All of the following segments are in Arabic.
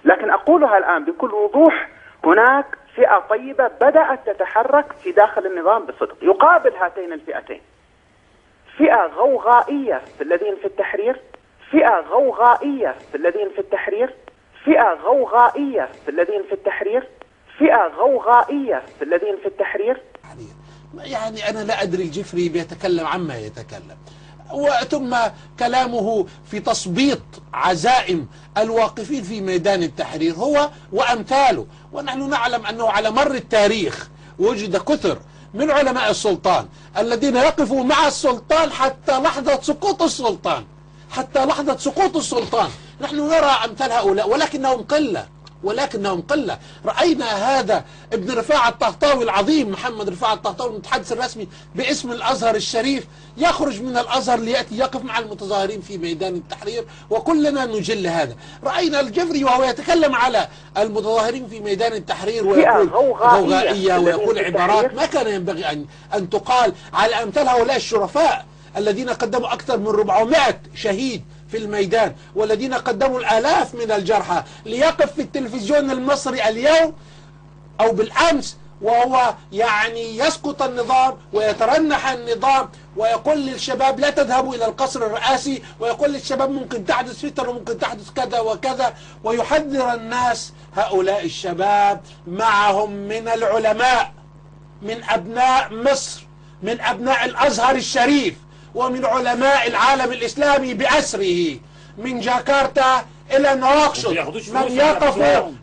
لكن أقولها الآن بكل وضوح: هناك فئة طيبة بدأت تتحرك في داخل النظام بصدق يقابل هاتين الفئتين. فئة غوغائية في الذين في التحرير، فئة غوغائية في الذين في التحرير، فئة غوغائية في الذين في التحرير، فئة غوغائية في الذين في التحرير. يعني أنا لا أدري الجفري بيتكلم عما يتكلم، وثم كلامه في تثبيط عزائم الواقفين في ميدان التحرير هو وأمثاله. ونحن نعلم أنه على مر التاريخ وجد كثر من علماء السلطان الذين يقفوا مع السلطان حتى لحظة سقوط السلطان، حتى لحظة سقوط السلطان. نحن نرى أمثال هؤلاء ولكنهم قلة. رأينا هذا ابن رفاعة الطهطاوي العظيم، محمد رفاعة الطهطاوي المتحدث الرسمي باسم الأزهر الشريف، يخرج من الأزهر ليأتي يقف مع المتظاهرين في ميدان التحرير، وكلنا نجل هذا. رأينا الجفري وهو يتكلم على المتظاهرين في ميدان التحرير ويقول غوغائية ويقول عبارات ما كان ينبغي أن تقال على أمثال هؤلاء الشرفاء الذين قدموا أكثر من 400 شهيد في الميدان، والذين قدموا الآلاف من الجرحى، ليقف في التلفزيون المصري اليوم أو بالأمس وهو يعني يسقط النظام ويترنح النظام ويقول للشباب لا تذهبوا إلى القصر الرئاسي، ويقول للشباب ممكن تحدث فتن وممكن تحدث كذا وكذا، ويحذر الناس. هؤلاء الشباب معهم من العلماء، من أبناء مصر، من أبناء الأزهر الشريف، ومن علماء العالم الإسلامي بأسره، من جاكرتا إلى نواكشوط،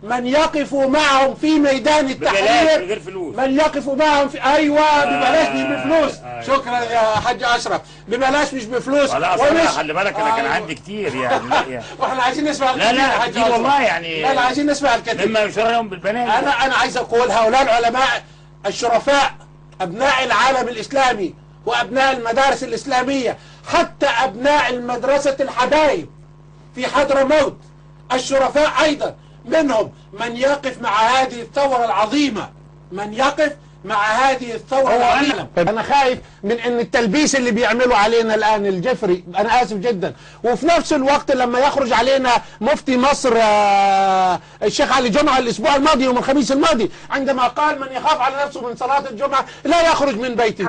من يقف معهم في ميدان التحرير، من يقف معهم في أيوة ببلاش مش بفلوس. شكرا يا حاج أشرف، ببلاش مش بفلوس. خلي بالك أنا كان عندي كتير يعني واحنا عايزين نسمع الكثير. لا كتير والله يعني. لا عايزين نسمع الكثير مما يشرهم بالبنات. أنا عايز أقول هؤلاء العلماء الشرفاء، أبناء العالم الإسلامي وأبناء المدارس الإسلامية، حتى أبناء المدرسة الحبايب في حضرموت الشرفاء أيضا، منهم من يقف مع هذه الثورة العظيمة، من يقف مع هذه الثورة العظيمة. أنا خايف من أن التلبيس اللي بيعملوا علينا الآن الجفري، أنا آسف جدا، وفي نفس الوقت لما يخرج علينا مفتي مصر الشيخ علي جمعة الأسبوع الماضي يوم الخميس الماضي، عندما قال من يخاف على نفسه من صلاة الجمعة لا يخرج من بيته.